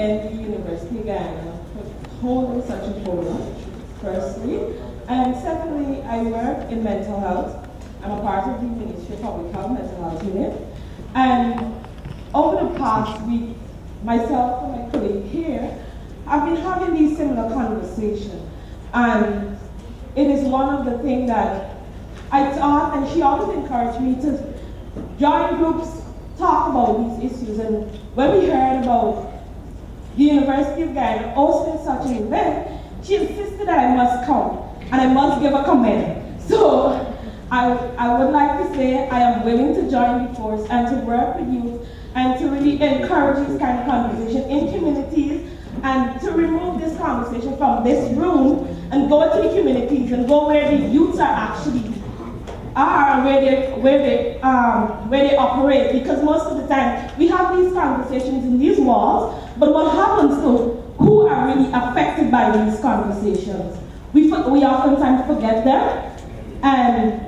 commend the University of Guyana for holding such a forum, firstly. And secondly, I work in mental health. I'm a part of the Ministry of Public Health Mental Health Unit. And over the past week, myself and my colleague here have been having these similar conversations. And it is one of the things that I thought, and she always encouraged me to join groups, talk about these issues. And when we heard about the University of Guyana hosting such an event, she insisted that I must come, and I must give a comment. So I would like to say I am willing to join the force and to work with youth and to really encourage this kind of conversation in communities and to remove this conversation from this room and go to the communities and go where the youths are actually are, where they operate. Because most of the time we have these conversations in these walls, but what happens to who are really affected by these conversations? We oftentimes forget them, and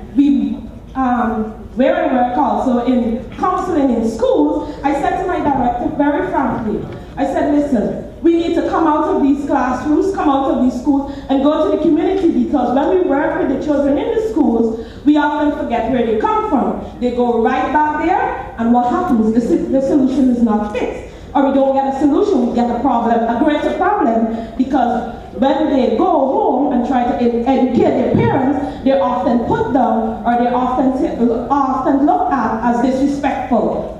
where I work also in counseling in schools, I said to my director very frankly, I said, listen, we need to come out of these classrooms, come out of these schools, and go to the community, because when we work with the children in the schools, we often forget where they come from. They go right back there, and what happens? The solution is not fixed. Or we don't get a solution, we get a problem, a greater problem, because when they go home and try to educate their parents, they're often put down, or they're often looked at as disrespectful.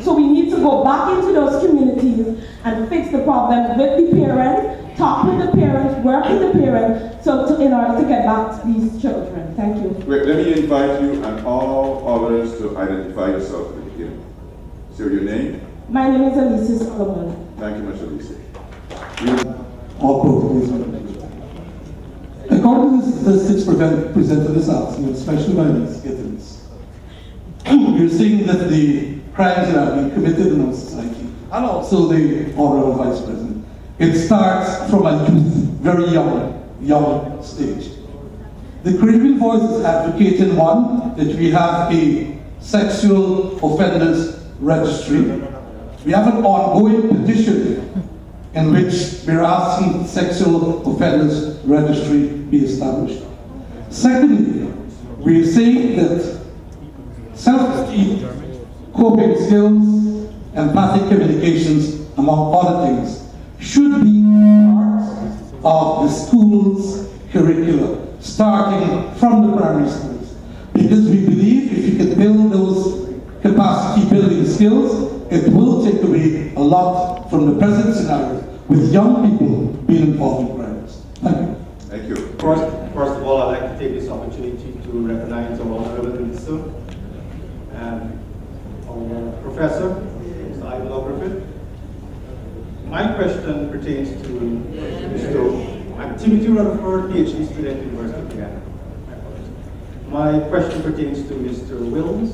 So we need to go back into those communities and fix the problem with the parents, talk with the parents, work with the parents, in order to get back to these children. Thank you. Wait, let me invite you and all others to identify yourself at the beginning. So your name? My name is Alicia Solomon. Thank you much, Alicia. All protocols. According to the statistics presented this afternoon, especially by Ms. Gittens, we're seeing that the crimes that have been committed in our society, and also the Honorable Vice President, it starts from a very young stage. The Caribbean Voice is advocating, one, that we have a sexual offenders registry. We have an ongoing petition in which we're asking sexual offenders registry be established. Secondly, we're saying that self-esteem, coping skills, empathic communications, among other things, should be part of the school's curricula, starting from the primary schools. Because we believe if you can build those capacity building skills, it will take away a lot from the present scenario with young people being involved in crimes. Thank you. Thank you. First of all, I'd like to take this opportunity to recognize our Honorable Minister and our Professor, Mr. Ivelaw Griffith. My question pertains to I'm Timothy Rutherford, PhD student at the University of Guyana. My question pertains to Mr. Wills,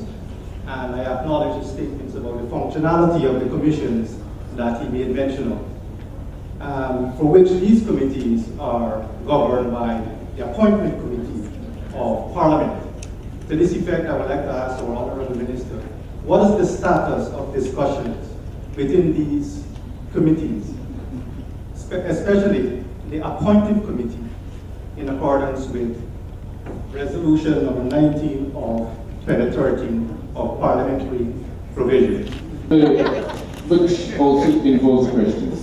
and I acknowledge his statements about the functionality of the commissions that he made mention of, for which these committees are governed by the appointment committee of Parliament. To this effect, I would like to ask our Honorable Minister, what is the status of discussions within these committees, especially the appointed committee, in accordance with Resolution number 19 of 2013 of parliamentary provision? Which also involves questions.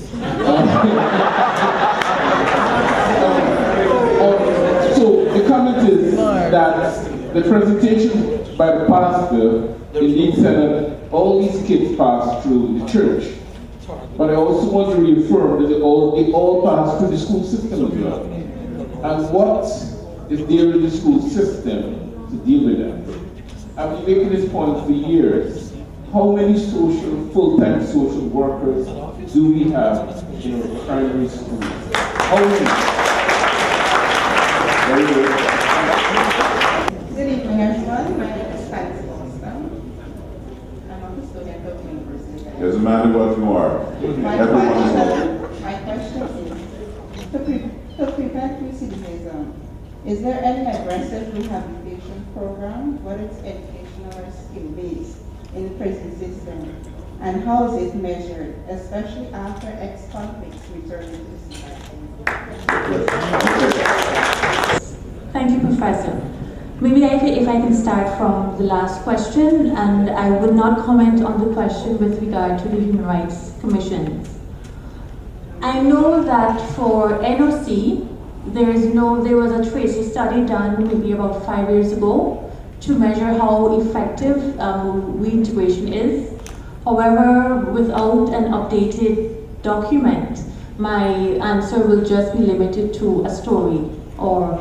So the comment is that the presentation by the pastor indeed said that all these kids pass through the church. But I also want to reaffirm that they all pass through the school system as well. And what is there in the school system to deal with that? I've been making this point for years. How many full-time social workers do we have in our primary schools? How many? Very good. Good evening, everyone. My name is Chancellor. I'm a custodian of the University. Doesn't matter what you are. My question is, to prevent recidivism, is there any aggressive rehabilitation program, whether it's educational or skill-based, in the prison system? and how is it measured, especially after ex-convicts return to society? Thank you, Professor. Maybe if I can start from the last question, and I would not comment on the question with regard to the Human Rights Commission. I know that for NOC, there was a tracer study done maybe about 5 years ago to measure how effective reintegration is. However, without an updated document, my answer will just be limited to a story or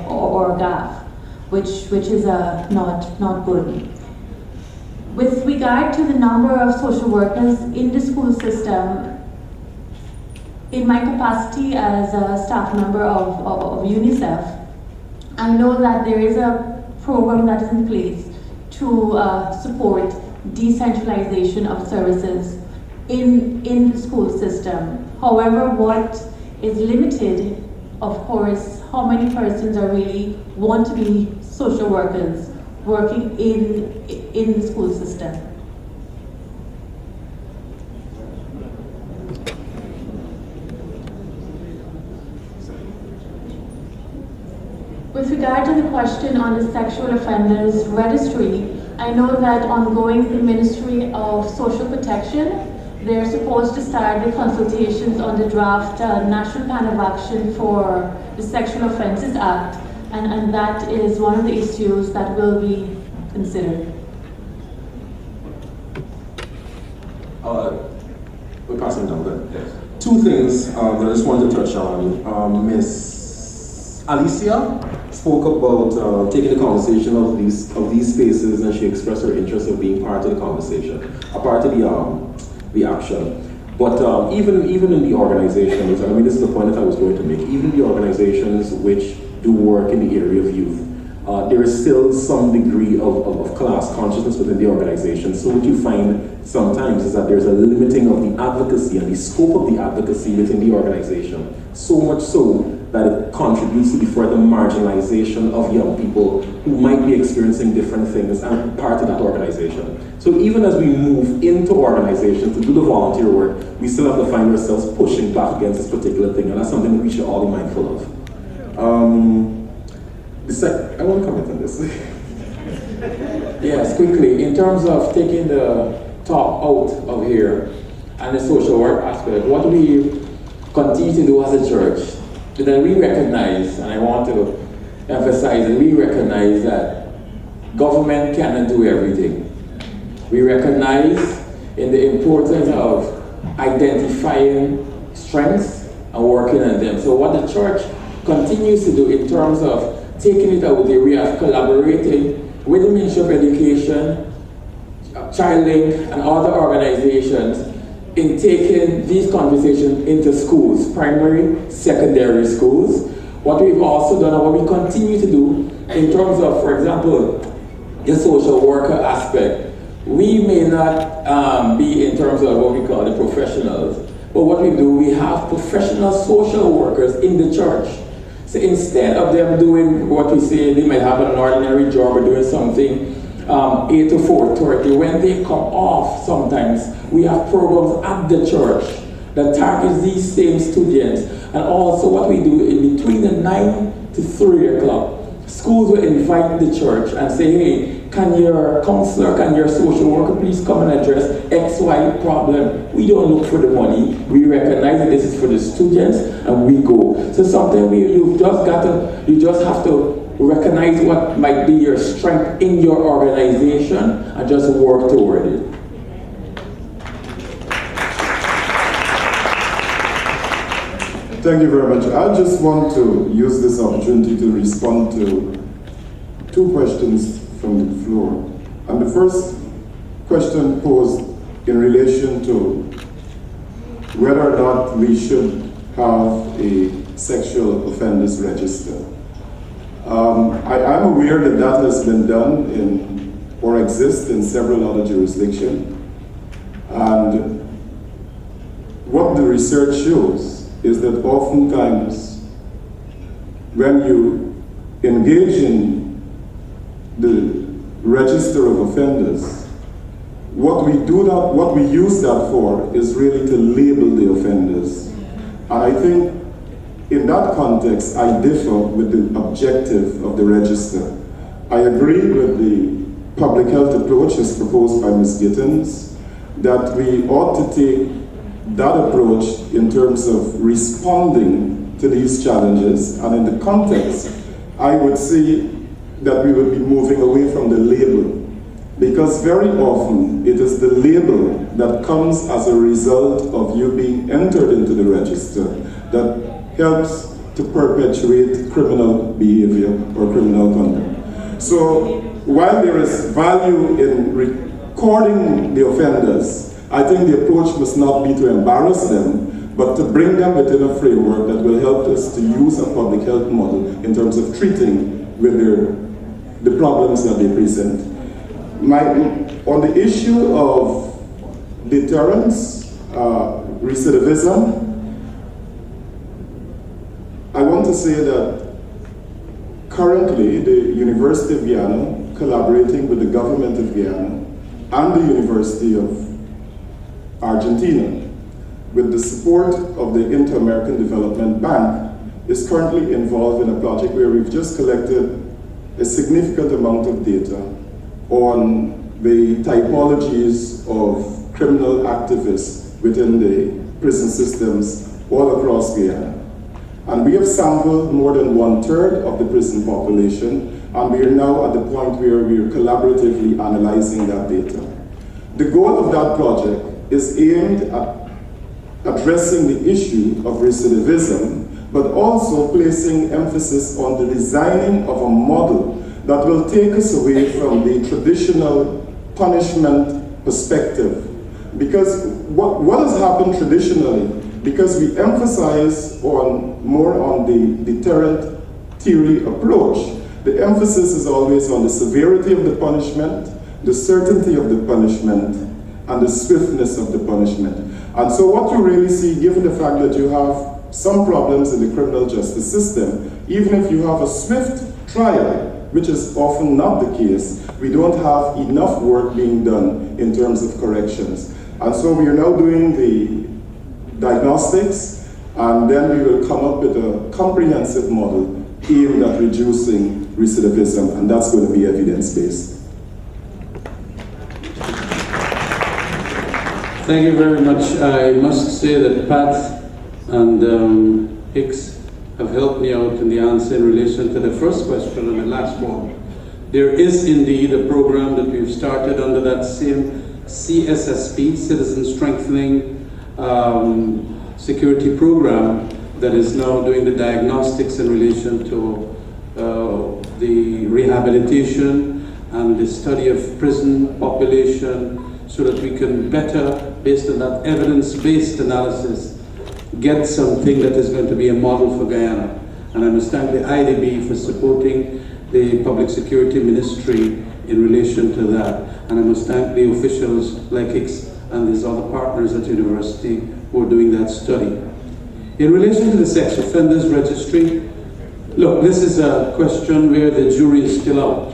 a graph, which is not good. With regard to the number of social workers in the school system, in my capacity as a staff member of UNICEF, I know that there is a program that is in place to support decentralization of services in the school system. However, what is limited, of course, how many persons are really want to be social workers working in the school system. With regard to the question on the sexual offenders registry, I know that ongoing the Ministry of Social Protection, they're supposed to start the consultations on the draft National Plan of Action for the Sexual Offences Act, and that is one of the issues that will be considered. We're passing down there. Yes. Two things that I just wanted to touch on. Miss Alicia spoke about taking the conversation of these spaces, and she expressed her interest of being part of the conversation, a part of the action. But even in the organizations, and I mean this is the point that I was going to make, even the organizations which do work in the area of youth, there is still some degree of class consciousness within the organization. So what you find sometimes is that there's a limiting of the advocacy and the scope of the advocacy within the organization. So much so that it contributes to the further marginalization of young people who might be experiencing different things and part of that organization. So even as we move into organizations to do the volunteer work, we still have to find ourselves pushing back against this particular thing, and that's something that we should all be mindful of. I want to comment on this. Yes, quickly, in terms of taking the talk out of here and the social work aspect, what we continue to do as a church is that we recognize, and I want to emphasize that we recognize that government cannot do everything. We recognize in the importance of identifying strengths and working on them. So what the church continues to do in terms of taking it out there, we have collaborated with the Ministry of Education, ChildLink, and other organizations in taking these conversations into schools, primary, secondary schools. What we've also done and what we continue to do in terms of, for example, the social worker aspect, we may not be in terms of what we call the professionals, but what we do, we have professional social workers in the church. So instead of them doing what we say, they might have an ordinary job or doing something 8 to 4:30, when they come off sometimes, we have programs at the church that targets these same students. And also what we do in between the 9 to 3 o'clock, schools will invite the church and say, hey, can your counselor, can your social worker please come and address XY problem? We don't look for the money. We recognize that this is for the students and we go. So sometimes you just have to recognize what might be your strength in your organization and just work toward it. Thank you very much. I just want to use this opportunity to respond to two questions from the floor. And the first question posed in relation to whether or not we should have a sexual offenders register. I'm aware that that has been done or exists in several other jurisdictions. And what the research shows is that oftentimes when you engage in the register of offenders, what we use that for is really to label the offenders. And I think in that context, I differ with the objective of the register. I agree with the public health approach as proposed by Ms. Gittens, that we ought to take that approach in terms of responding to these challenges. And in the context, I would say that we would be moving away from the label, because very often it is the label that comes as a result of you being entered into the register that helps to perpetuate criminal behavior or criminal conduct. So while there is value in recording the offenders, I think the approach must not be to embarrass them, but to bring them within a framework that will help us to use a public health model in terms of treating with the problems that they present. On the issue of deterrence, recidivism, I want to say that currently the University of Guyana, collaborating with the government of Guyana and the University of Argentina, with the support of the Inter-American Development Bank, is currently involved in a project where we've just collected a significant amount of data on the typologies of criminal activists within the prison systems all across Guyana. And we have sampled more than 1/3 of the prison population, and we are now at the point where we are collaboratively analyzing that data. The goal of that project is aimed at addressing the issue of recidivism, but also placing emphasis on the designing of a model that will take us away from the traditional punishment perspective. Because what has happened traditionally, because we emphasize more on the deterrent theory approach, the emphasis is always on the severity of the punishment, the certainty of the punishment, and the swiftness of the punishment. And so what you really see, given the fact that you have some problems in the criminal justice system, even if you have a swift trial, which is often not the case, we don't have enough work being done in terms of corrections. And so we are now doing the diagnostics, and then we will come up with a comprehensive model aimed at reducing recidivism, and that's going to be evidence-based. Thank you very much. I must say that Pat and Hicks have helped me out in the answer in relation to the first question and the last one. There is indeed a program that we've started under that same CSSP, Citizen Strengthening Security Program, that is now doing the diagnostics in relation to the rehabilitation and the study of prison population, so that we can better, based on that evidence-based analysis, get something that is going to be a model for Guyana. And I must thank the IDB for supporting the Public Security Ministry in relation to that. And I must thank the officials like Hicks and these other partners at university who are doing that study. In relation to the sex offenders registry, look, this is a question where the jury is still out.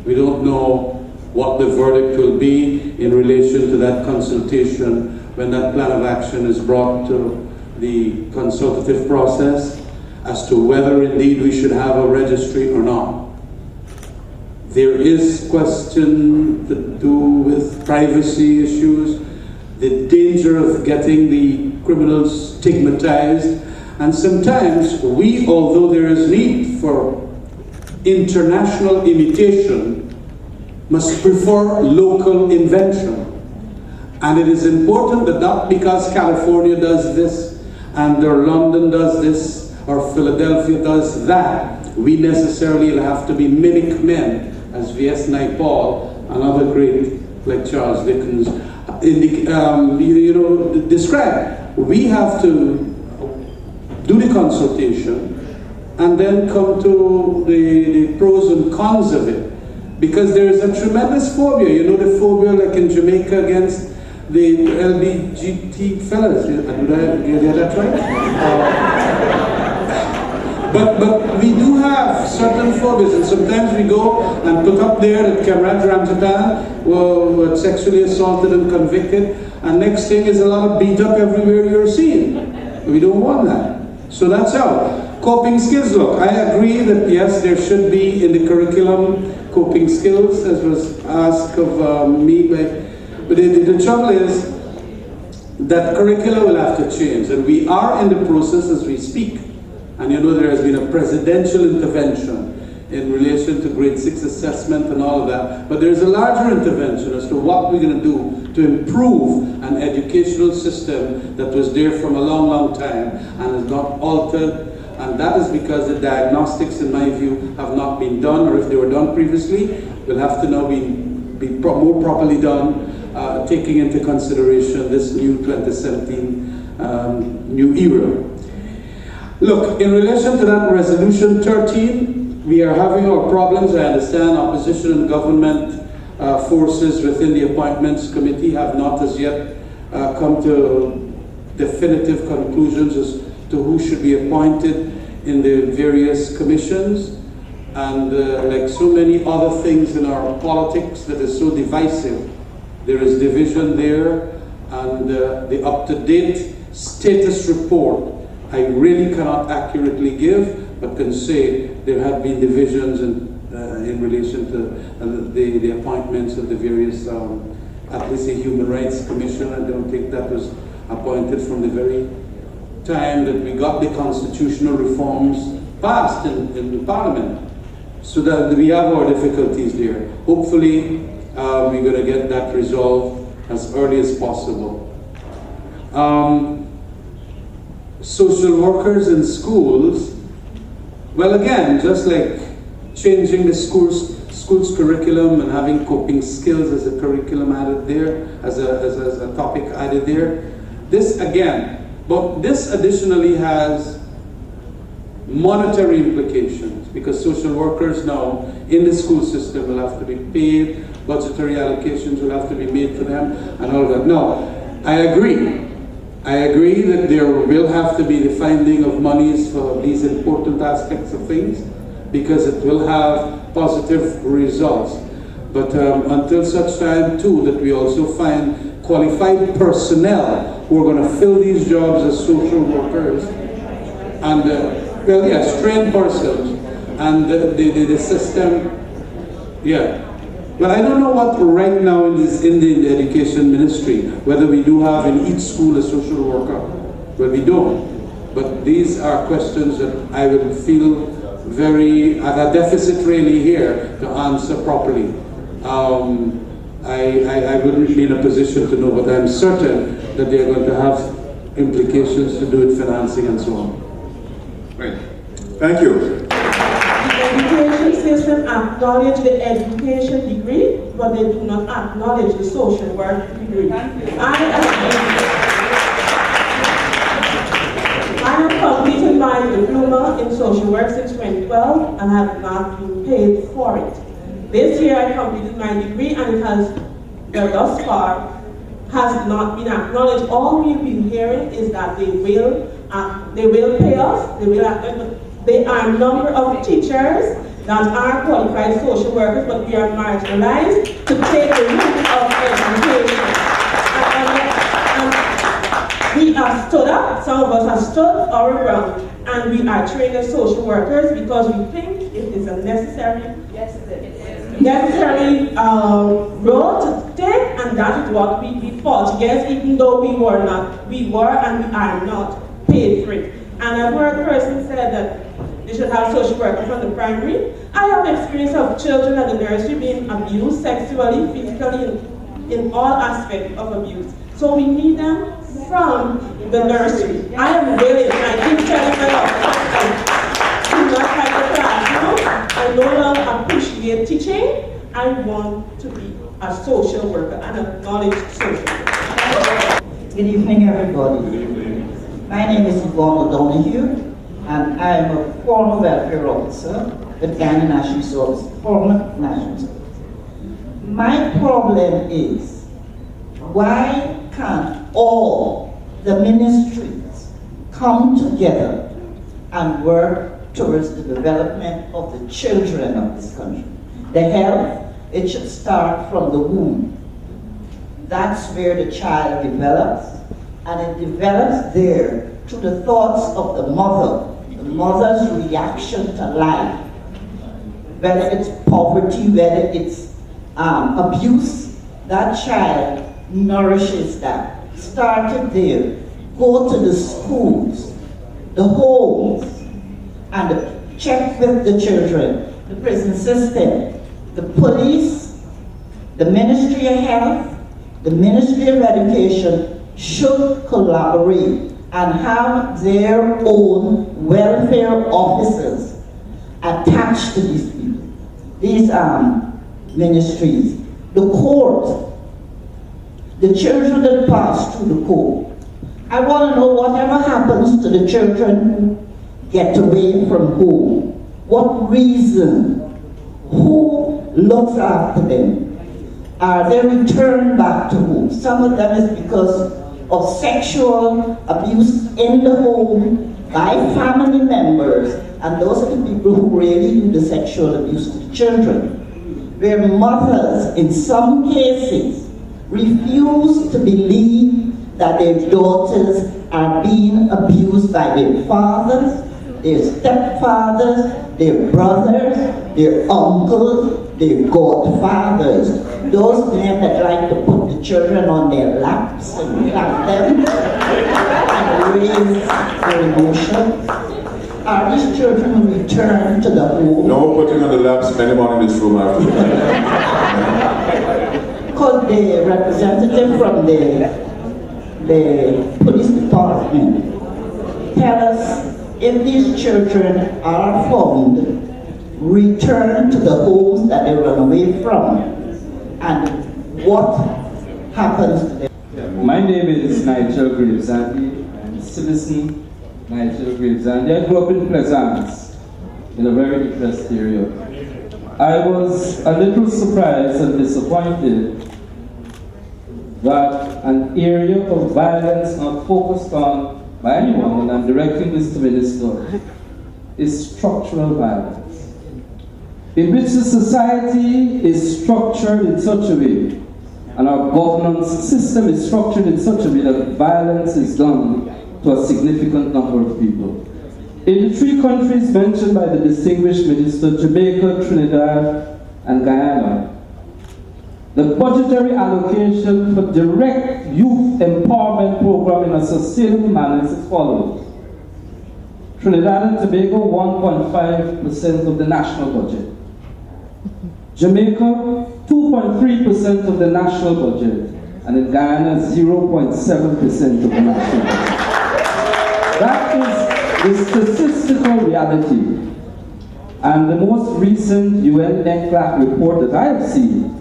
We don't know what the verdict will be in relation to that consultation when that plan of action is brought to the consultative process as to whether indeed we should have a registry or not. There is question to do with privacy issues, the danger of getting the criminals stigmatized, and sometimes we, although there is need for international imitation, must prefer local invention. And it is important that not because California does this, and or London does this, or Philadelphia does that, we necessarily have to be mimic men, as V.S. Naipaul and other great, like Charles Dickens, describe. We have to do the consultation and then come to the pros and cons of it. Because there is a tremendous phobia, the phobia like in Jamaica against the LGBT fellas. Did I get that right? But we do have certain phobias, and sometimes we go and put up there that Kemraj Ramjattan were sexually assaulted and convicted, and next thing is a lot of beat up everywhere you're seeing. We don't want that. So that's out. Coping skills, look, I agree that yes, there should be in the curriculum coping skills, as was asked of me, but the trouble is that curricula will have to change, and we are in the process as we speak. And you know there has been a presidential intervention in relation to grade 6 assessment and all of that, but there's a larger intervention as to what we're going to do to improve an educational system that was there from a long, long time and is not altered. And that is because the diagnostics, in my view, have not been done, or if they were done previously, will have to now be more properly done, taking into consideration this new 2017 new era. Look, in relation to that resolution 13, we are having our problems. I understand opposition and government forces within the appointments committee have not as yet come to definitive conclusions as to who should be appointed in the various commissions. And like so many other things in our politics that is so divisive, there is division there, and the up-to-date status report I really cannot accurately give, but can say there have been divisions in relation to the appointments of the various, at least the Human Rights Commission. I don't think that was appointed from the very time that we got the constitutional reforms passed in Parliament. So that we have our difficulties there. Hopefully, we're going to get that resolved as early as possible. Social workers in schools, well, again, just like changing the school's curriculum and having coping skills as a curriculum added there, as a topic added there. This again, but this additionally has monetary implications, because social workers now in the school system will have to be paid, budgetary allocations will have to be made for them, and all of that. No, I agree that there will have to be the finding of monies for these important aspects of things, because it will have positive results. But until such time too that we also find qualified personnel who are going to fill these jobs as social workers, and well, yes, trained persons, and the system, yeah. Well, I don't know what right now in the education ministry, whether we do have in each school a social worker. Well, we don't. But these are questions that I would feel very at a deficit really here to answer properly. I wouldn't be in a position to know, but I'm certain that they're going to have implications to do with financing and so on. Right. Thank you. The education system acknowledges the education degree, but they do not acknowledge the social work degree. I have completed my diploma in social work since 2012 and have not been paid for it. This year I completed my degree, and it has, thus far, has not been acknowledged. All we've been hearing is that they will pay us, there are a number of teachers that are qualified social workers, but we are marginalized to take the route of education. And we have stood up, some of us have stood our ground, and we are trained as social workers because we think it is a necessary road to take, and that is what we fought against, even though we were and we are not paid for it. And I've heard a person say that they should have social workers from the primary. I have experience of children at the nursery being abused sexually, physically, in all aspects of abuse. So we need them from the nursery. I am willing, and I keep telling them, do not like the classroom. I no longer appreciate teaching. I want to be a social worker, an acknowledged social worker. Good evening, everybody. Good evening. My name is Ivelaw O'Donoghue, and I am a former welfare officer with Guyana National Service, former National Service. My problem is, why can't all the ministries come together and work towards the development of the children of this country. The health, it should start from the womb. That's where the child develops, and it develops there through the thoughts of the mother's reaction to life. Whether it's poverty, whether it's abuse, that child nourishes that. Started there. Go to the schools, the homes, and check with the children, the prison system, the police, the Ministry of Health, the Ministry of Education should collaborate and have their own welfare officers attached to these people, these ministries. The court, the children that pass through the court. I want to know whatever happens to the children who get away from home. What reason? Who looks after them? Are they returned back to home? Some of them is because of sexual abuse in the home by family members, and those are the people who really do the sexual abuse to the children. Where mothers, in some cases, refuse to believe that their daughters are being abused by their fathers, their stepfathers, their brothers, their uncles, their godfathers. Those men that like to put the children on their laps and clap them and raise their emotions. Are these children returned to the home? No putting on the laps of anyone in this room after Could the representative from the police department tell us if these children are found, return to the homes that they run away from, and what happens to them? My name is Nigel Gravesandi. I'm a citizen, Nigel Gravesandi. I grew up in Pleasance, in a very depressed area. I was a little surprised and disappointed that an area of violence not focused on by anyone, and I'm directing this to Minister, is structural violence, in which the society is structured in such a way, and our governance system is structured in such a way that violence is done to a significant number of people. In the three countries mentioned by the distinguished minister, Jamaica, Trinidad, and Guyana, the budgetary allocation for direct youth empowerment program in a sustainable manner is as follows. Trinidad and Tobago, 1.5% of the national budget. Jamaica, 2.3% of the national budget. And in Guyana, 0.7% of the national budget. That is the statistical reality. And the most recent UN NCLAC report that I have seen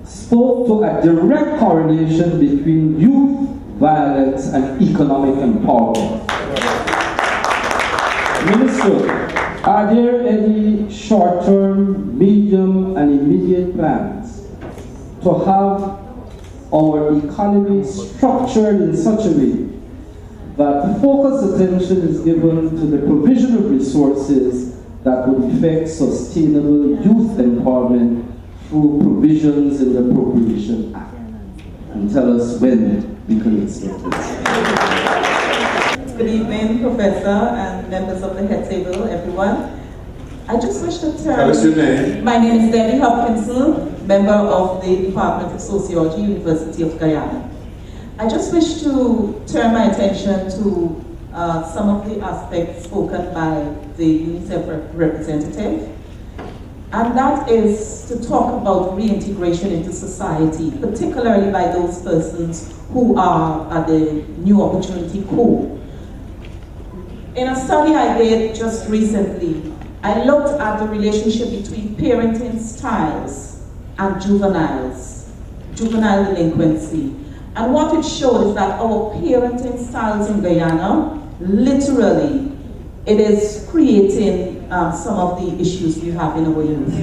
spoke to a direct correlation between youth violence and economic empowerment. Minister, are there any short-term, medium, and immediate plans to have our economy structured in such a way that focused attention is given to the provision of resources that would effect sustainable youth empowerment through provisions in the Appropriation Act? And tell us when we can expect this. Good evening, Professor and members of the head table, everyone. I just wish to turn... Tell us your name. My name is Debbie Hopkinson, member of the Department of Sociology, University of Guyana. I just wish to turn my attention to some of the aspects spoken by the UNICEF representative, and that is to talk about reintegration into society, particularly by those persons who are at the New Opportunity Corps. In a study I did just recently, I looked at the relationship between parenting styles and juvenile delinquency. And what it showed is that our parenting styles in Guyana, literally, it is creating some of the issues we have in our youth.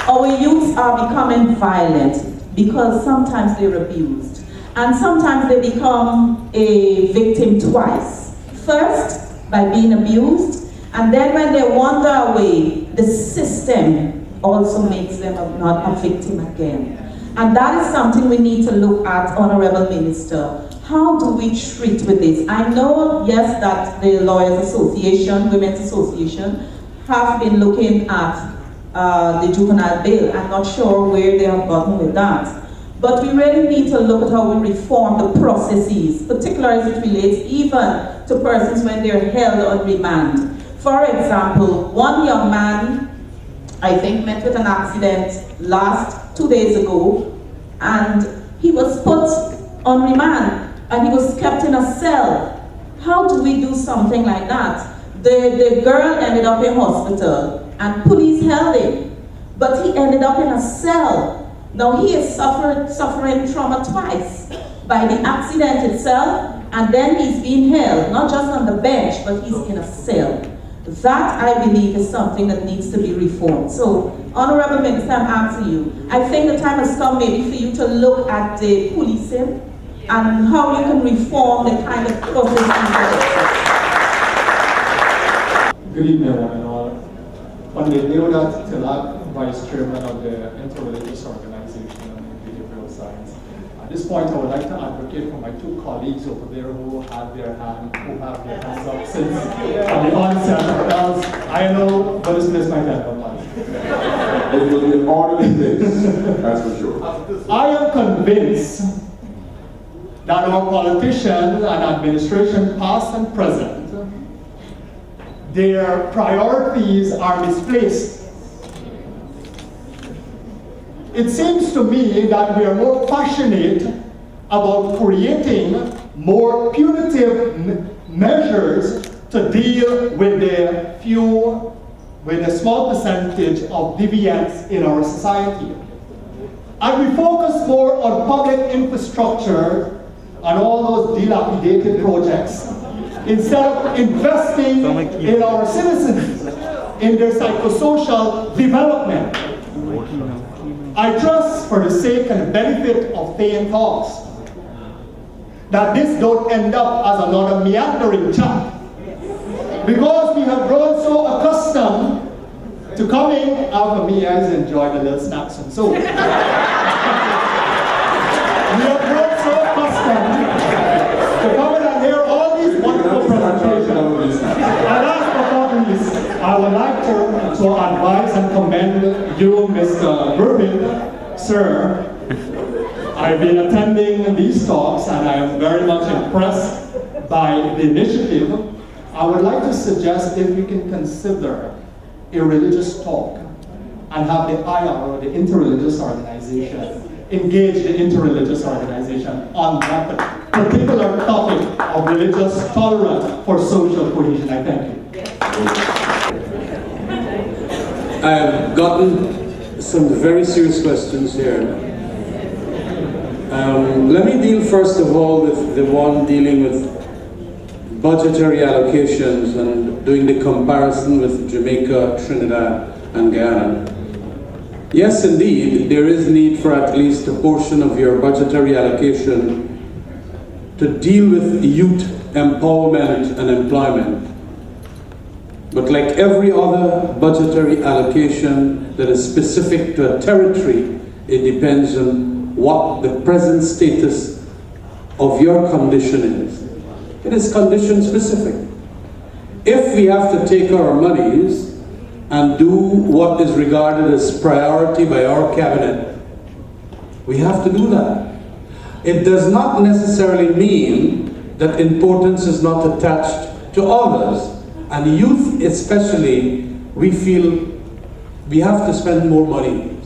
Our youths are becoming violent because sometimes they're abused. And sometimes they become a victim twice. First, by being abused, and then when they wander away, the system also makes them not a victim again. And that is something we need to look at, Honorable Minister. How do we treat with this? I know, yes, that the Lawyers Association, Women's Association, have been looking at the juvenile bail. I'm not sure where they have gotten with that. But we really need to look at how we reform the processes, particularly as it relates even to persons when they're held on remand. For example, one young man, I think, met with an accident 2 days ago, and he was put on remand, and he was kept in a cell. How do we do something like that? The girl ended up in hospital, and police held him, but he ended up in a cell. Now he is suffering trauma twice, by the accident itself, and then he's being held, not just on the bench, but he's in a cell. That, I believe, is something that needs to be reformed. So, Honorable Minister, I'm asking you, I think the time has come maybe for you to look at the policing and how you can reform the kind of process. Good evening, one and all. On the Deodat Tilak, Vice Chairman of the Interreligious Organization on Behavioral Science. At this point, I would like to advocate for my two colleagues over there who have their hands up since on the onset. Because I know, but this might have one. It will be an orderly place, that's for sure. I am convinced that our politicians and administration, past and present, their priorities are misplaced. It seems to me that we are more passionate about creating more punitive measures to deal with the small percentage of deviants in our society. And we focus more on public infrastructure and all those dilapidated projects, instead of investing in our citizens, in their psychosocial development. I trust, for the sake and benefit of paying talks, that this don't end up as another meandering chat. Because we have grown so accustomed to coming out for me, I enjoy the little snacks and so. We have grown so accustomed to coming and hear all these wonderful presentations. And last but not least, I would like to advise and commend you, Mr. Griffith, sir. I've been attending these talks and I am very much impressed by the initiative. I would like to suggest if we can consider a religious talk and have the IR, the Interreligious Organization, engage the Interreligious Organization on that particular topic of religious tolerance for social cohesion. I thank you. I've gotten some very serious questions here. Let me deal first of all with the one dealing with budgetary allocations and doing the comparison with Jamaica, Trinidad, and Guyana. Yes, indeed, there is need for at least a portion of your budgetary allocation to deal with youth empowerment and employment. But like every other budgetary allocation that is specific to a territory, it depends on what the present status of your condition is. It is condition specific. If we have to take our monies and do what is regarded as priority by our cabinet, we have to do that. It does not necessarily mean that importance is not attached to others. And youth especially, we feel we have to spend more money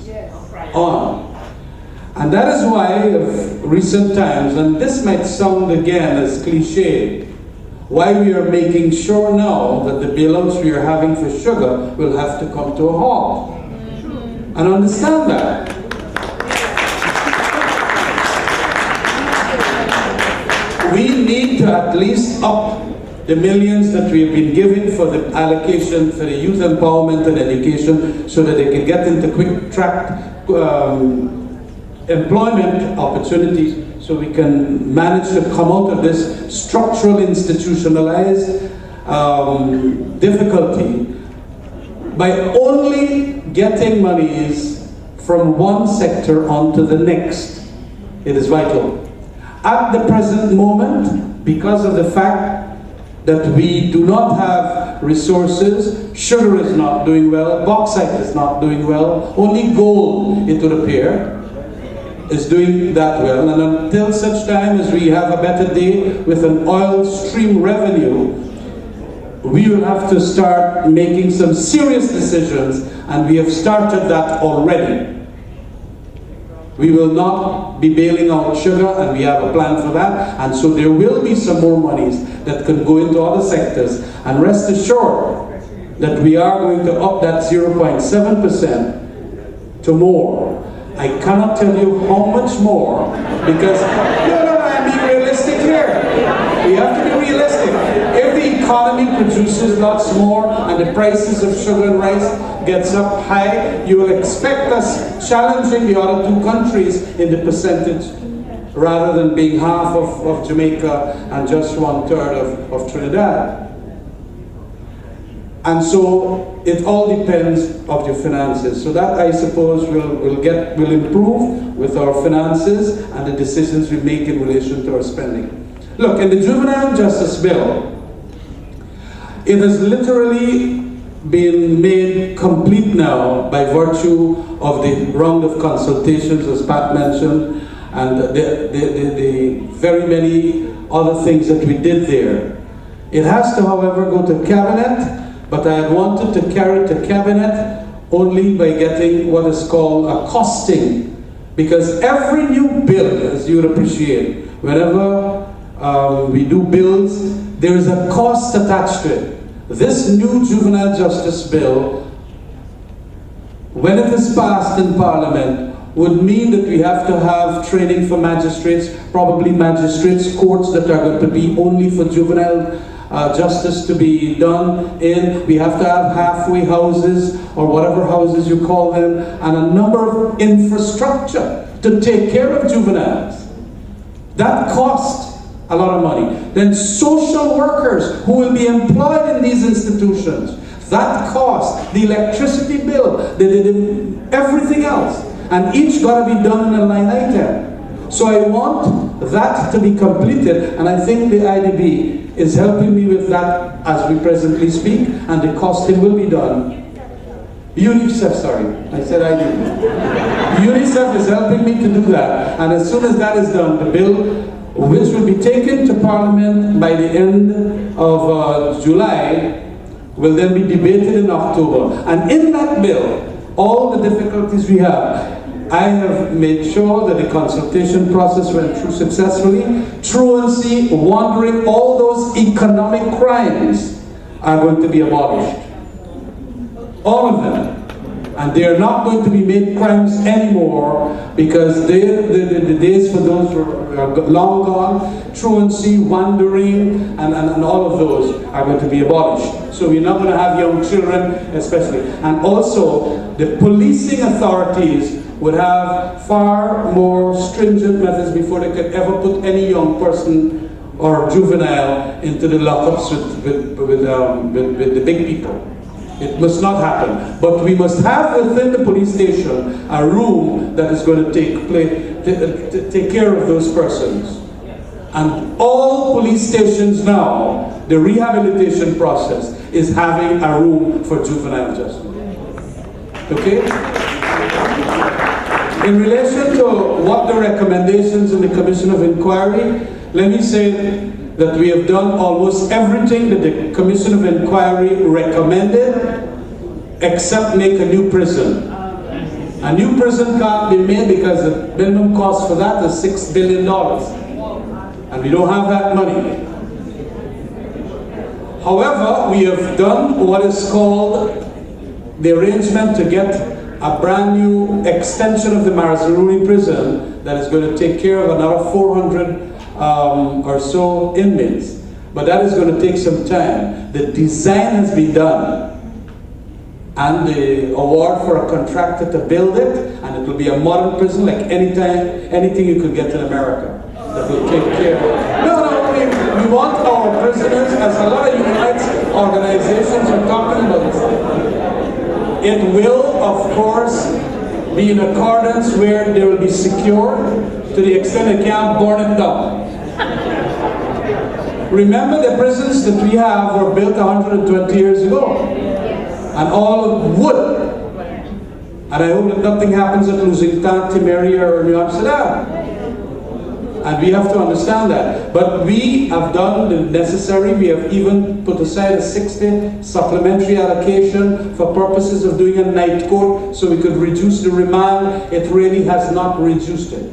on. And that is why of recent times, and this might sound again as cliche, why we are making sure now that the bailouts we are having for sugar will have to come to a halt. And understand that. We need to at least up the millions that we have been given for the allocation for the youth empowerment and education so that they can get into quick track employment opportunities so we can manage to come out of this structural institutionalized difficulty by only getting monies from one sector onto the next. It is vital. At the present moment, because of the fact that we do not have resources, sugar is not doing well, bauxite is not doing well, only gold, it would appear, is doing that well. And until such time as we have a better day with an oil stream revenue, we will have to start making some serious decisions, and we have started that already. We will not be bailing out sugar, and we have a plan for that, and so there will be some more monies that can go into other sectors, and rest assured that we are going to up that 0.7% to more. I cannot tell you how much more, because I'm being realistic here. We have to be realistic. If the economy produces lots more and the prices of sugar and rice gets up high, you will expect us challenging the other two countries in the percentage, rather than being half of Jamaica and just 1/3 of Trinidad. And so it all depends of your finances. So that, I suppose, will improve with our finances and the decisions we make in relation to our spending. Look, in the Juvenile Justice Bill, it has literally been made complete now by virtue of the round of consultations, as Pat mentioned, and the very many other things that we did there. It has to, however, go to Cabinet, but I had wanted to carry it to Cabinet only by getting what is called a costing, because every new bill, as you would appreciate, whenever we do bills, there is a cost attached to it. This new Juvenile Justice Bill, when it is passed in Parliament, would mean that we have to have training for magistrates, probably magistrates' courts that are going to be only for juvenile justice to be done in. We have to have halfway houses, or whatever houses you call them, and a number of infrastructure to take care of juveniles. That costs a lot of money. Then social workers who will be employed in these institutions, that cost, the electricity bill, everything else, and each got to be done in a line item. So I want that to be completed, and I think the IDB is helping me with that as we presently speak, and the costing will be done. UNICEF, sorry, I said IDB. UNICEF is helping me to do that, and as soon as that is done, the bill, which will be taken to Parliament by the end of July, will then be debated in October. And in that bill, all the difficulties we have, I have made sure that the consultation process went through successfully. Truancy, wandering, all those economic crimes are going to be abolished. All of them. And they are not going to be made crimes anymore, because the days for those are long gone. Truancy, wandering, and all of those are going to be abolished. So we're not going to have young children, especially. And also, the policing authorities would have far more stringent methods before they could ever put any young person or juvenile into the lockups with the big people. It must not happen. But we must have within the police station a room that is going to take care of those persons. And all police stations now, the rehabilitation process is having a room for juvenile justice. Okay? In relation to what the recommendations in the Commission of Inquiry, let me say that we have done almost everything that the Commission of Inquiry recommended, except make a new prison. A new prison can't be made because the minimum cost for that is $6 billion. And we don't have that money. However, we have done what is called the arrangement to get a brand new extension of the Marazaruri prison that is going to take care of another 400 or so inmates. But that is going to take some time. The design has been done, and the award for a contractor to build it, and it will be a modern prison like anything you could get in America that will take care of. No, we want our prisoners, as a lot of human rights organizations are talking about. It will, of course, be in accordance where they will be secure to the extent they can't burn it down. Remember, the prisons that we have were built 120 years ago, and all wood. And I hope that nothing happens at Lusingtan, Temeria, or New Amsterdam. And we have to understand that. But we have done the necessary. We have even put aside a 60 supplementary allocation for purposes of doing a night court so we could reduce the remand. It really has not reduced it.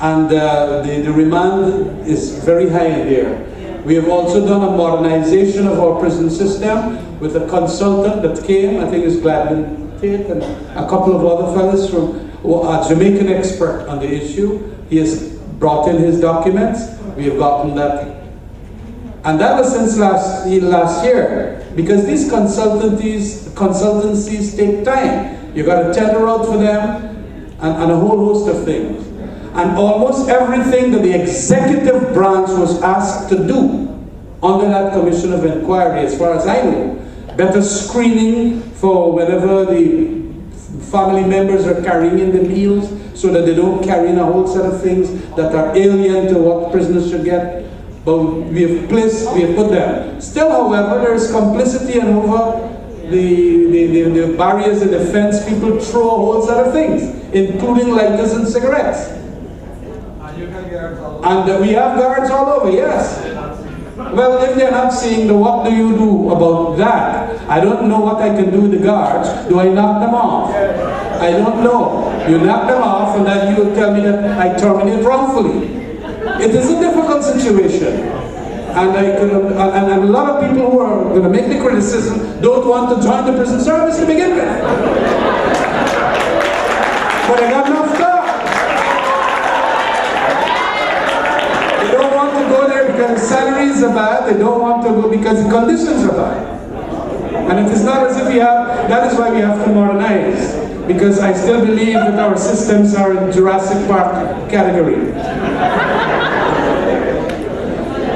And the remand is very high in there. We have also done a modernization of our prison system with a consultant that came, I think it's Gladwin Tate, and a couple of other fellows from a Jamaican expert on the issue. He has brought in his documents. We have gotten that. And that was since last year. Because these consultancies take time. You got to tender out for them and a whole host of things. And almost everything that the executive branch was asked to do under that commission of inquiry, as far as I know, better screening for whenever the family members are carrying in the meals so that they don't carry in a whole set of things that are alien to what prisoners should get. But we have put them. Still, however, there is complicity, and over the barriers in the fence, people throw a whole set of things, including lighters and cigarettes. And we have guards all over, yes. Well, if they're not seeing what do you do about that? I don't know what I can do with the guards. Do I knock them off? I don't know. You knock them off and then you will tell me that I terminate wrongfully. It is a difficult situation. And a lot of people who are going to make the criticism don't want to join the prison service to begin with. But I got enough stuff. They don't want to go there because the salaries are bad. They don't want to go because the conditions are bad. And it is not as if we have, that is why we have to modernize. Because I still believe that our systems are in Jurassic Park category.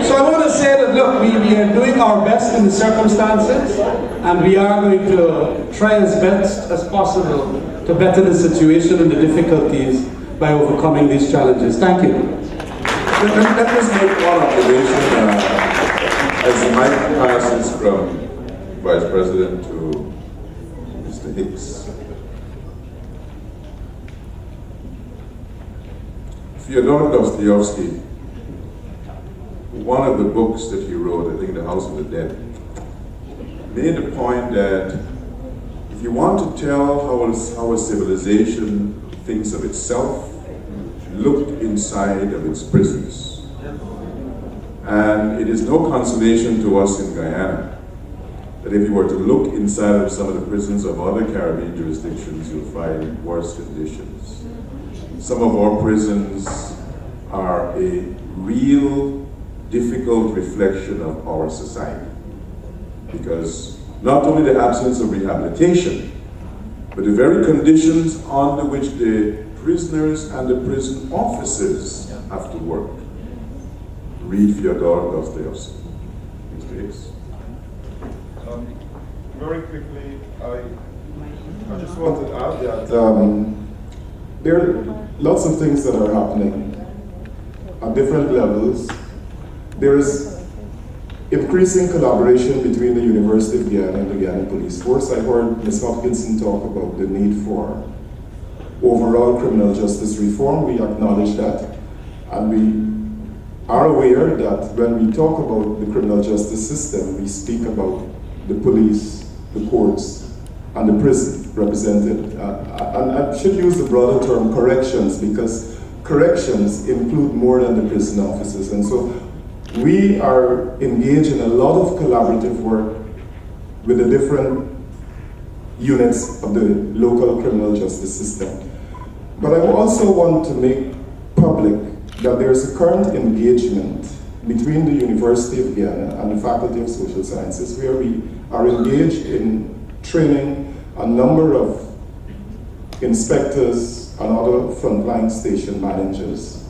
So I want to say that, look, we are doing our best in the circumstances, and we are going to try as best as possible to better the situation and the difficulties by overcoming these challenges. Thank you. Let me just make one observation. As the mic passes from Vice President to Mr. Hicks, Fyodor Dostoevsky, one of the books that he wrote, I think The House of the Dead, made the point that if you want to tell how a civilization thinks of itself, look inside of its prisons. And it is no consolation to us in Guyana that if you were to look inside of some of the prisons of other Caribbean jurisdictions, you'll find worse conditions. Some of our prisons are a real difficult reflection of our society, because not only the absence of rehabilitation, but the very conditions under which the prisoners and the prison officers have to work. Read Fyodor Dostoevsky. Mr. Hicks. Very quickly, I just want to add that there are lots of things that are happening at different levels. There is increasing collaboration between the University of Guyana and the Guyana Police Force. I heard Ms. Hopkinson talk about the need for overall criminal justice reform. We acknowledge that, and we are aware that when we talk about the criminal justice system, we speak about the police, the courts, and the prison represented. And I should use the broader term corrections, because corrections include more than the prison officers. And so we are engaged in a lot of collaborative work with the different units of the local criminal justice system. But I also want to make public that there is a current engagement between the University of Guyana and the Faculty of Social Sciences, where we are engaged in training a number of inspectors and other frontline station managers,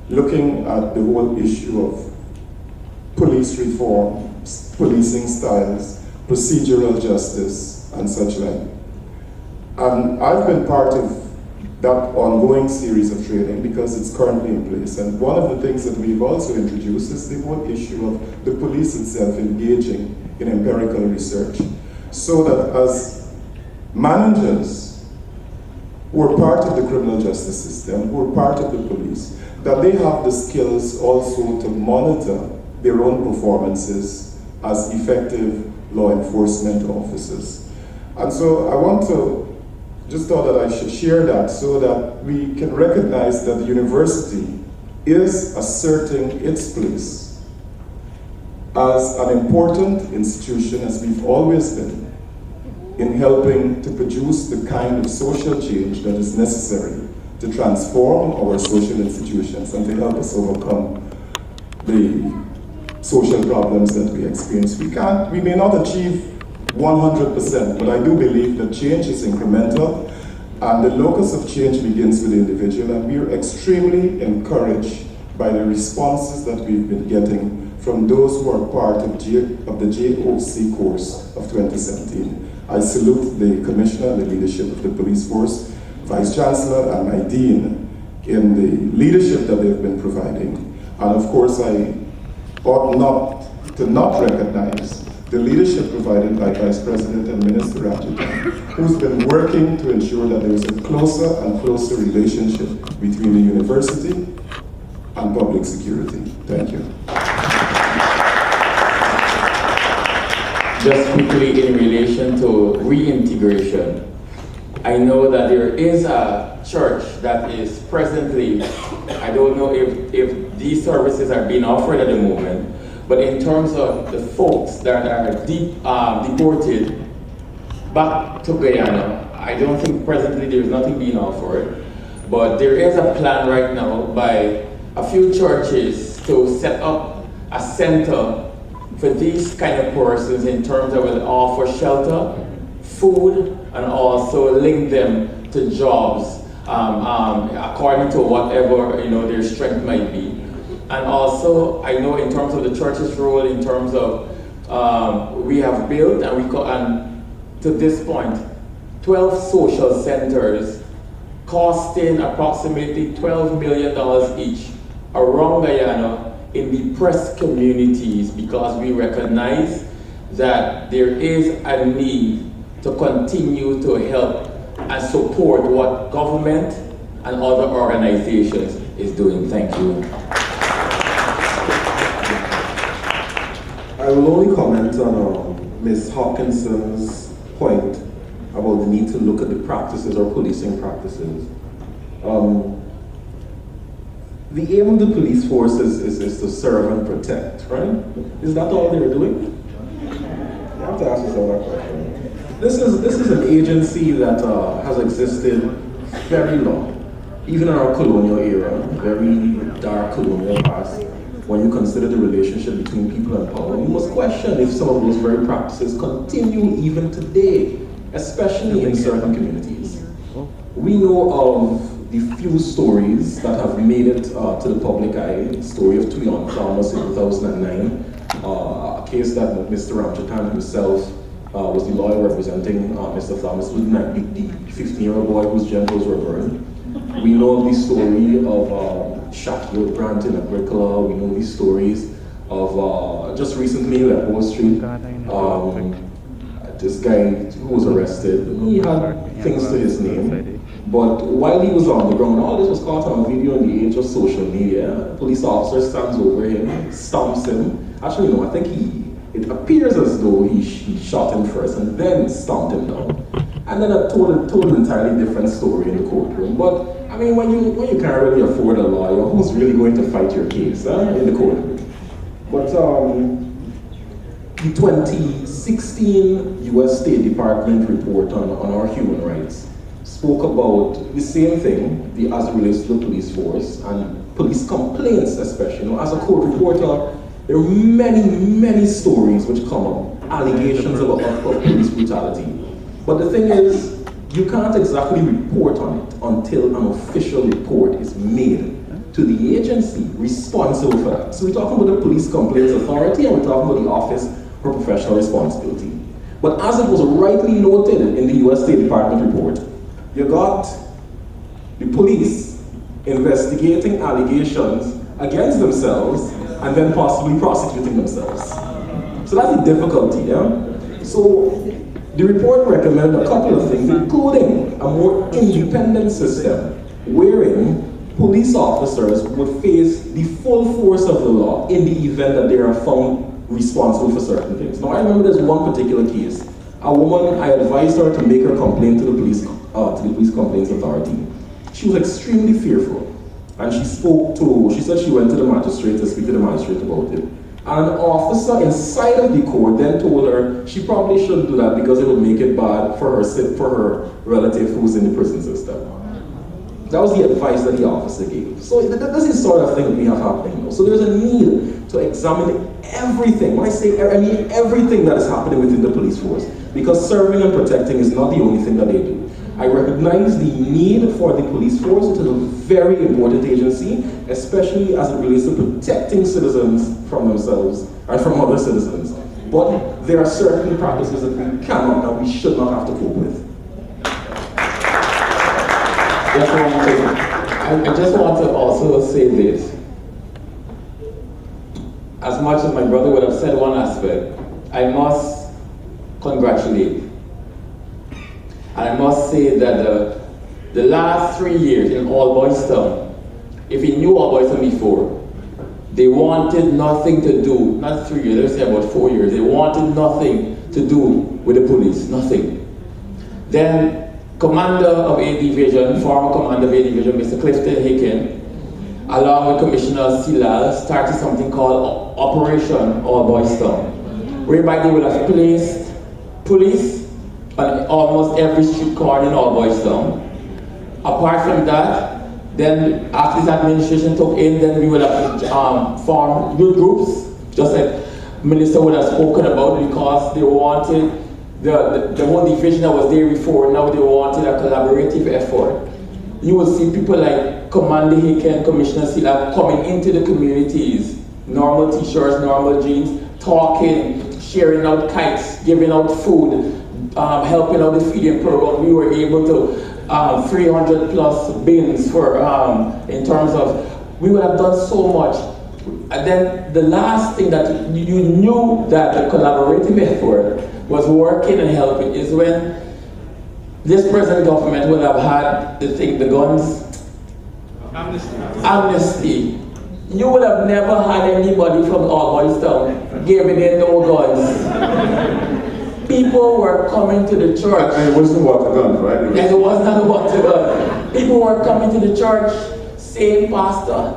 looking at the whole issue of police reform, policing styles, procedural justice, and such like. And I've been part of that ongoing series of training because it's currently in place. And one of the things that we've also introduced is the whole issue of the police itself engaging in empirical research, so that as managers who are part of the criminal justice system, who are part of the police, that they have the skills also to monitor their own performances as effective law enforcement officers. And so I want to just thought that I should share that so that we can recognize that the university is asserting its place as an important institution, as we've always been, in helping to produce the kind of social change that is necessary to transform our social institutions and to help us overcome the social problems that we experience. We may not achieve 100%, but I do believe that change is incremental and the locus of change begins with the individual, and we are extremely encouraged by the responses that we've been getting from those who are part of the JOC course of 2017. I salute the Commissioner and the leadership of the police force, Vice Chancellor and my Dean in the leadership that they've been providing. And of course I ought not to not recognize the leadership provided by Vice President and Minister Ramjattan, who's been working to ensure that there is a closer and closer relationship between the university and public security. Thank you. Just quickly in relation to reintegration, I know that there is a church that is presently, I don't know if these services are being offered at the moment, but in terms of the folks that are deported back to Guyana, I don't think presently there is nothing being offered, but there is a plan right now by a few churches to set up a center for these kind of persons in terms of will offer shelter, food, and also link them to jobs according to whatever their strength might be. And also, I know in terms of the church's role, in terms of we have built and to this point, 12 social centers costing approximately $12 million each around Guyana in depressed communities, because we recognize that there is a need to continue to help and support what government and other organizations is doing. Thank you. I will only comment on Ms. Hopkinson's point about the need to look at the practices or policing practices. The aim of the police force is to serve and protect, right? Is that all they're doing? You have to ask yourself that question. This is an agency that has existed very long, even in our colonial era, very dark colonial past. When you consider the relationship between people and power, you must question if some of those very practices continue even today, especially in certain communities. We know of the few stories that have made it to the public eye. The story of Turkeyen and Tain in 2009, a case that Mr. Ramjattan himself was the lawyer representing Mr. Thomas, the 15-year-old boy whose genitals were burned. We know of the story of Shakil Grant in Agricola. We know these stories of just recently in Leopold Street, this guy who was arrested. He had things to his name, but while he was on the ground, all this was caught on video in the age of social media. A police officer stands over him, stomps him. Actually, no, I think it appears as though he shot him first and then stomped him down. And then I told an entirely different story in the courtroom. But I mean, when you can't really afford a lawyer, who's really going to fight your case in the courtroom? But the 2016 U.S. State Department report on our human rights spoke about the same thing as it relates to the police force and police complaints, especially. As a court reporter, there are many stories which come up, allegations of police brutality. But the thing is, you can't exactly report on it until an official report is made to the agency responsible for that. So we're talking about the Police Complaints Authority and we're talking about the Office for Professional Responsibility. But as it was rightly noted in the US State Department report, you got the police investigating allegations against themselves and then possibly prosecuting themselves. So that's the difficulty, yeah? So the report recommended a couple of things, including a more independent system wherein police officers would face the full force of the law in the event that they are found responsible for certain things. Now I remember there's one particular case. A woman, I advised her to make her complaint to the Police Complaints Authority. She was extremely fearful. And she said she went to the magistrate to speak to the magistrate about it. And an officer inside of the court then told her she probably shouldn't do that because it would make it bad for her relative who's in the prison system. That was the advice that the officer gave. So this is the sort of thing that we have happening now. So there's a need to examine everything. When I say I mean everything that is happening within the police force. Because serving and protecting is not the only thing that they do. I recognize the need for the police force. It is a very important agency, especially as it relates to protecting citizens from themselves and from other citizens. But there are certain practices that we cannot and we should not have to cope with. I just want to also say this. As much as my brother would have said one aspect, I must congratulate. And I must say that the last 3 years in All Boys Town, if you knew All Boys Town before, they wanted nothing to do, not 3 years, let's say about 4 years, they wanted nothing to do with the police, nothing. Then Commander of A Division, former Commander of A Division, Mr. Clifton Hicks, along with Commissioner Silal, started something called Operation All Boys Town, whereby they would have placed police on almost every street corner in All Boys Town. Apart from that, then after this administration took in, then we would have formed youth groups, just like Minister would have spoken about, because they wanted the whole division that was there before, now they wanted a collaborative effort. You will see people like Commander Hicks and Commissioner Sila coming into the communities, normal t-shirts, normal jeans, talking, sharing out kites, giving out food, helping out the feeding program. We were able to 300 plus bins for in terms of, we would have done so much. And then the last thing that you knew that the collaborative effort was working and helping is when this present government would have had the guns, amnesty. You would have never had anybody from All Boys Town giving in no guns. People were coming to the church. And it wasn't water guns, right? And it was not a water gun. People were coming to the church saying, Pastor,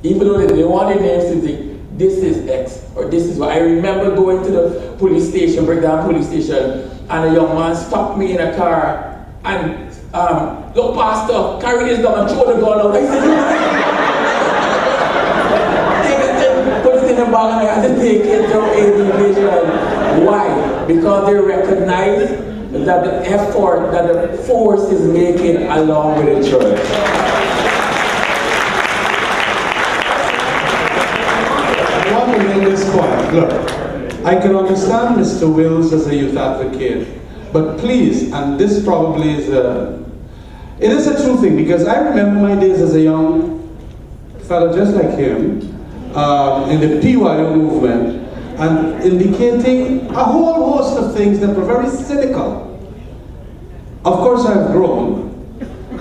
even though they didn't want their names to think, this is X, or this is what. I remember going to the police station, Breakdown police station, and a young man stopped me in a car and, look, Pastor, carry this gun and throw the gun out. I said, put it in the bag and I had to take it to A Division. Why? Because they recognize that the effort that the force is making along with the church. I want to make this point. Look, I can understand Mr. Wills as a youth advocate, but please, and this probably is it is a true thing, because I remember my days as a young fellow just like him, in the PYO movement, and indicating a whole host of things that were very cynical. Of course, I've grown,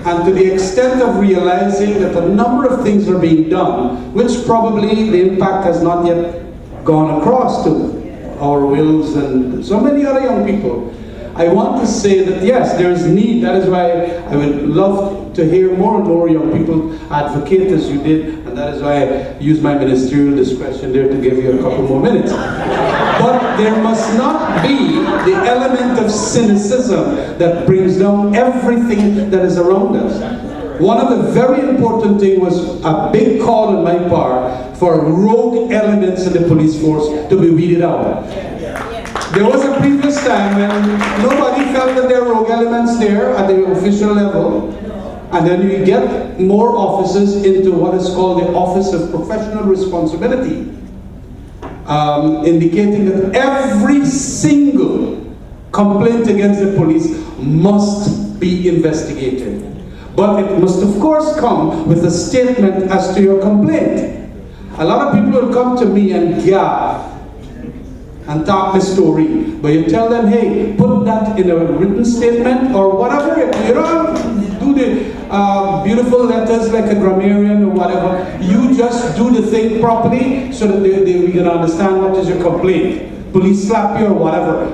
and to the extent of realizing that a number of things are being done, which probably the impact has not yet gone across to our Wills and so many other young people. I want to say that yes, there is need. That is why I would love to hear more and more young people advocate as you did, and that is why I use my ministerial discretion there to give you a couple more minutes. But there must not be the element of cynicism that brings down everything that is around us. One of the very important things was a big call on my part for rogue elements in the police force to be weeded out. There was a previous time when nobody felt that there were rogue elements elements there at the official level, and then you get more officers into what is called the Office of Professional Responsibility, indicating that every single complaint against the police must be investigated. But it must of course come with a statement as to your complaint. A lot of people will come to me and gab and talk the story, but you tell them, hey, put that in a written statement or whatever. You don't do the beautiful letters like a grammarian or whatever. You just do the thing properly so that we can understand what is your complaint. Police slap you or whatever.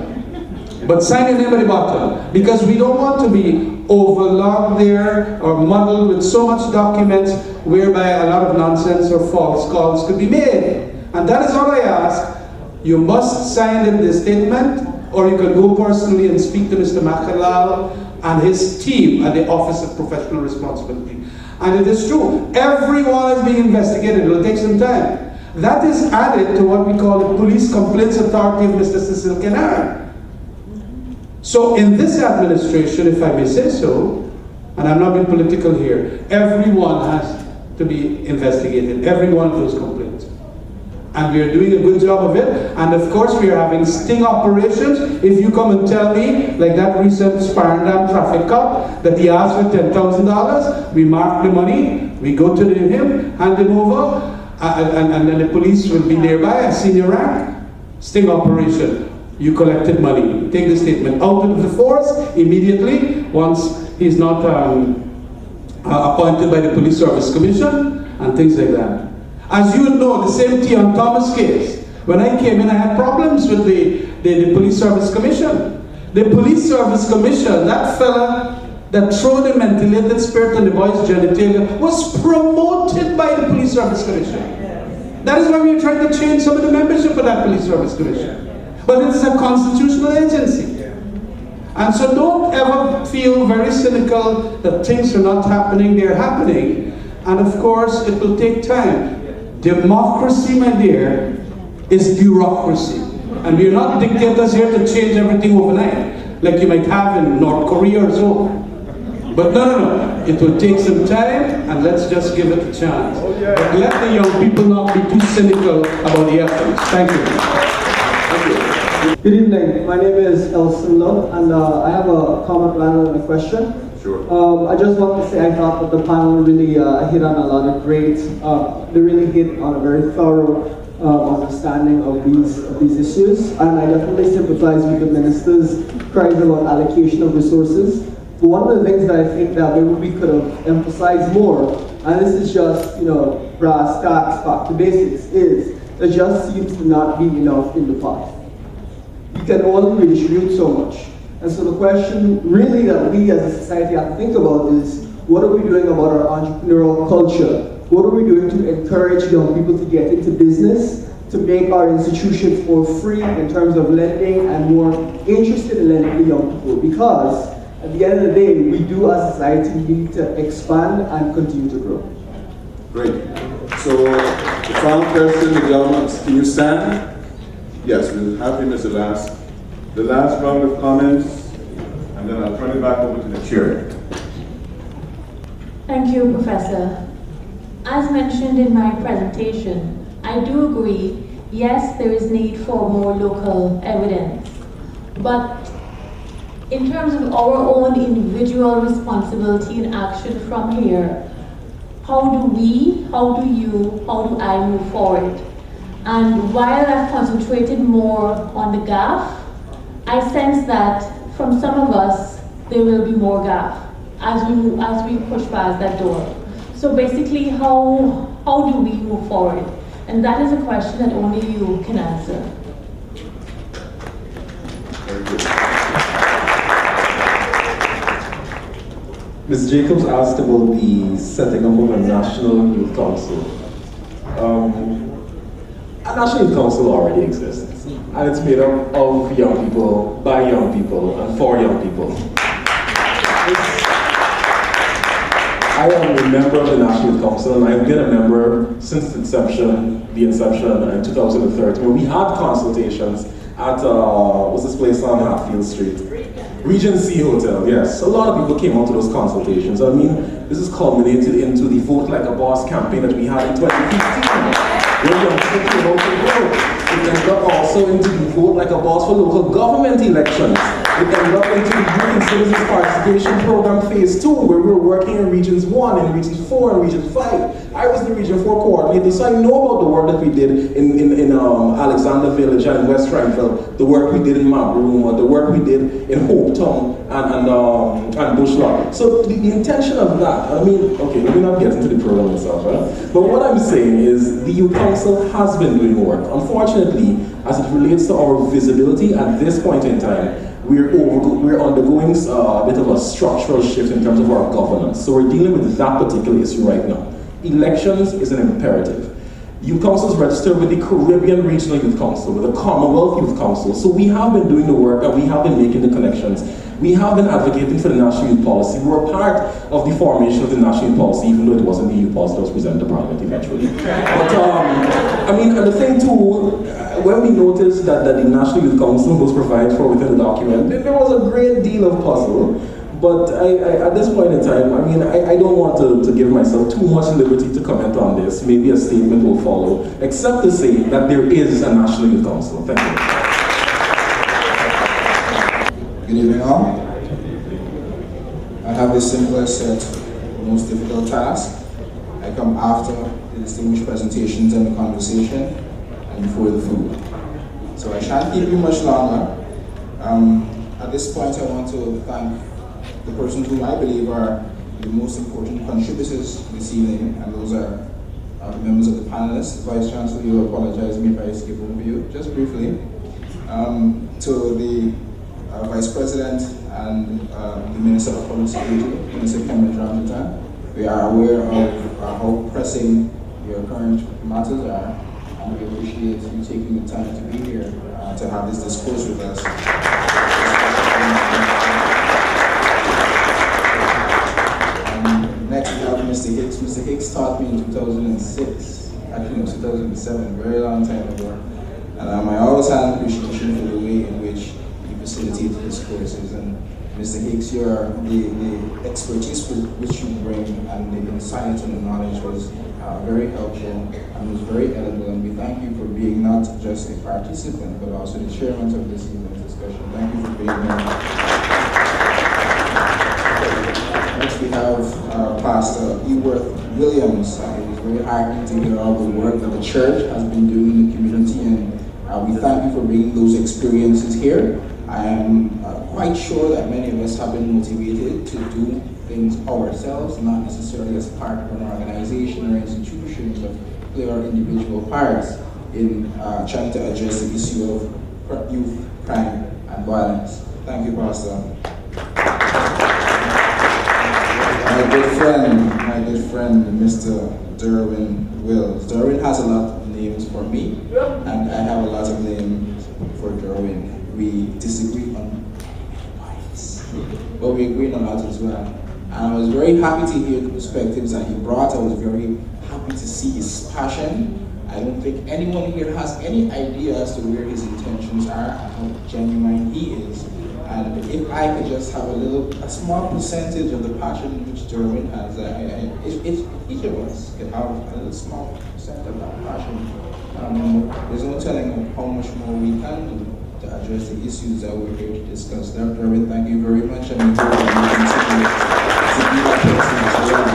But sign your name at the bottom, because we don't want to be overlogged there or muddled with so much documents whereby a lot of nonsense or false calls could be made. And that is all I ask. You must sign the statement, or you can go personally and speak to Mr. Machalal and his team at the Office of Professional Responsibility. And it is true, everyone is being investigated. It will take some time. That is added to what we call the Police Complaints Authority of Mr. Cecil Kennard. So in this administration, if I may say so, and I'm not being political here, everyone has to be investigated, every one of those complaints. And we are doing a good job of it. And of course we are having sting operations. If you come and tell me, like that recent Sparendam traffic cop, that he asked for $10,000, we mark the money, we go to him, hand him over, and then the police will be nearby at senior rank. Sting operation. You collected money. Take the statement out of the force immediately once he's not appointed by the Police Service Commission and things like that. As you know, the same T.M. Thomas case, when I came in I had problems with the Police Service Commission. The Police Service Commission, that fella that threw the methylated spirit on the boy's genitalia was promoted by the Police Service Commission. That is why we are trying to change some of the membership of that Police Service Commission. But it is a constitutional agency. And so don't ever feel very cynical that things are not happening, they're happening. And of course, it will take time. Democracy, my dear, is bureaucracy. And we're not dictators here to change everything overnight, like you might have in North Korea or so. But no. It will take some time, and let's just give it a chance. But let the young people not be too cynical about the efforts. Thank you. Good evening. My name is Elson Love, and I have a comment rather than a question. Sure. I just want to say I thought that the panel really hit on a lot of great, they really hit on a very thorough understanding of these issues, and I definitely sympathize with the minister's cries about allocation of resources. But one of the things that I think that maybe we could have emphasized more, and this is just, brass tacks, back to basics, is there just seems to not be enough in the pot. You can only redistribute so much. And so the question really that we as a society have to think about is, what are we doing about our entrepreneurial culture? What are we doing to encourage young people to get into business, to make our institutions more free in terms of lending and more interested in lending to young people? Because at the end of the day, we do as a society need to expand and continue to grow. Great. So the final question, the gentleman, can you stand? Yes, we'll have him as the last round of comments, and then I'll turn it back over to the chair. Thank you, Professor. As mentioned in my presentation, I do agree, yes, there is need for more local evidence. But in terms of our own individual responsibility and action from here, how do we, how do you, how do I move forward? And while I've concentrated more on the gap, I sense that from some of us, there will be more gap as we push past that door. So basically, how do we move forward? And that is a question that only you can answer. Ms. Jacobs asked about the setting up of a National Youth Council. A National Youth Council already exists, and it's made up of young people, by young people, and for young people. I am a member of the National Youth Council, and I've been a member since the inception in 2013, when we had consultations at, what's this place on Hatfield Street? Regency Hotel, yes. A lot of people came out to those consultations. I mean, this is culminated into the Vote Like a Boss campaign that we had in 2015. Where young people came out to vote. It ended up also into the Vote Like a Boss for local government elections. It ended up into the Youth and Citizens Participation Program Phase 2, where we were working in Regions 1, and Regions 4, and Region 5. I was the Region 4 coordinator, so I know about the work that we did in Alexander Village and West Rhineville, the work we did in Mabroom, the work we did in Hopetown and Bushlock. So the intention of that, I mean, okay, let me not get into the program itself, right? But what I'm saying is the Youth Council has been doing work. Unfortunately, as it relates to our visibility at this point in time, we're undergoing a bit of a structural shift in terms of our governance. So we're dealing with that particular issue right now. Elections is an imperative. Youth Councils registered with the Caribbean Regional Youth Council, with the Commonwealth Youth Council. So we have been doing the work and we have been making the connections. We have been advocating for the National Youth Policy. We were part of the formation of the National Youth Policy, even though it wasn't the youth policy that was presented to Parliament eventually. But I mean, and the thing too, when we noticed that the National Youth Council was provided for within the document, there was a great deal of puzzle. But at this point in time, I mean, I don't want to give myself too much liberty to comment on this. Maybe a statement will follow, except to say that there is a National Youth Council. Thank you. Good evening all. I have the simplest yet most difficult task. I come after the distinguished presentations and the conversation and before the food. So I shan't keep you much longer. At this point I want to thank the persons whom I believe are the most important contributors this evening, and those are the members of the panelists. Vice Chancellor, you apologize me if I skip over you, just briefly. To the Vice President and the Minister of Public Security, Minister Kemraj Ramjattan. We are aware of how pressing your current matters are, and we appreciate you taking the time to be here to have this discourse with us. Next we have Mr. Hicks. Mr. Hicks taught me in 2006, actually no, 2007, very long time ago. And I always had an appreciation for the way in which facilitated his courses. And Mr. Hicks, the expertise which you bring and the insight and the knowledge was very helpful and was very edible. And we thank you for being not just a participant, but also the chairman of this evening's discussion. Thank you for being here. Next we have Pastor Eworth Williams. It was very heartening to hear all the work that the church has been doing in the community, and we thank you for bringing those experiences here. I am quite sure that many of us have been motivated to do things ourselves, not necessarily as part of an organization or institution, but play our individual parts in trying to address the issue of youth crime and violence. Thank you, Pastor. My good friend, Mr. Derwayne Wills. Derwayne has a lot of names for me, and I have a lot of names for Derwayne. We disagree on points, but we agree on a lot as well. And I was very happy to hear the perspectives that he brought. I was very happy to see his passion. I don't think anyone here has any idea as to where his intentions are and how genuine he is. And if I could just have a small percentage of the passion which Derwayne has, if each of us could have a little small percent of that passion, there's no telling how much more we can do to address the issues that we're here to discuss. Derwayne, thank you very much, and we continue to be that person as well.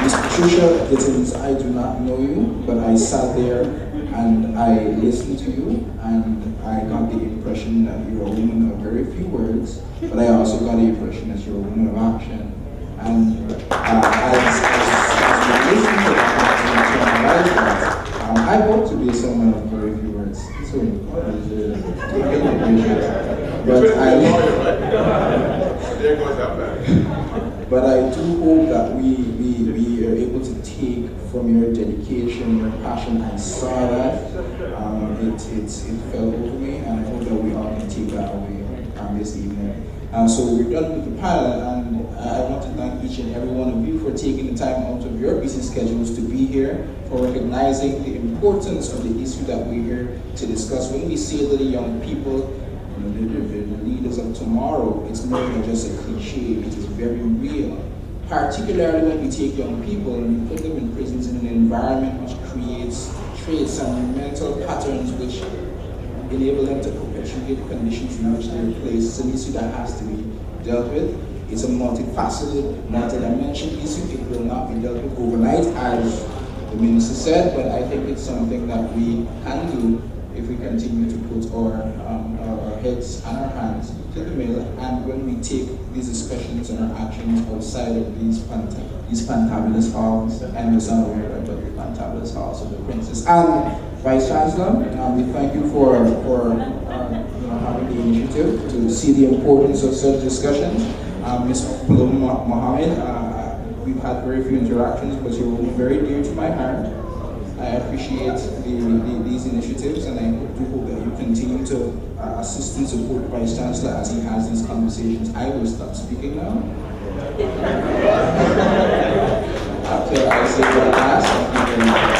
Ms. Patricia Gittens, I do not know you, but I sat there and I listened to you, and I got the impression that you're a woman of very few words, but I also got the impression that you're a woman of action. And as we listen to that, I hope to be someone of very few words. So, but I do hope that we are able to take from your dedication, your passion. I saw that. It fell over me, and I hope that we all can take that away. this evening. So we're done with the panel, and I want to thank each and every one of you for taking the time out of your busy schedules to be here, for recognizing the importance of the issue that we're here to discuss. When we say to the young people, the leaders of tomorrow, it's more than just a cliche, it is very real. Particularly when we take young people and we put them in prisons in an environment which creates traits and mental patterns which enable them to perpetuate conditions in which they're placed. It's an issue that has to be dealt with. It's a multifaceted, multidimensional issue. It will not be dealt with overnight, as the minister said, but I think it's something that we can do if we continue to put our heads and our hands to the mill, and when we take these discussions and our actions outside of these fantabulous halls, and we're not aware about the fantabulous halls of the princess. And Vice Chancellor, we thank you for having the initiative to see the importance of such discussions. Ms. Paolo Mohammed, we've had very few interactions, but you're very dear to my heart. I appreciate these initiatives, and I do hope that you continue to assist and support the Vice Chancellor as he has these conversations. I will stop speaking now. After I say what I ask,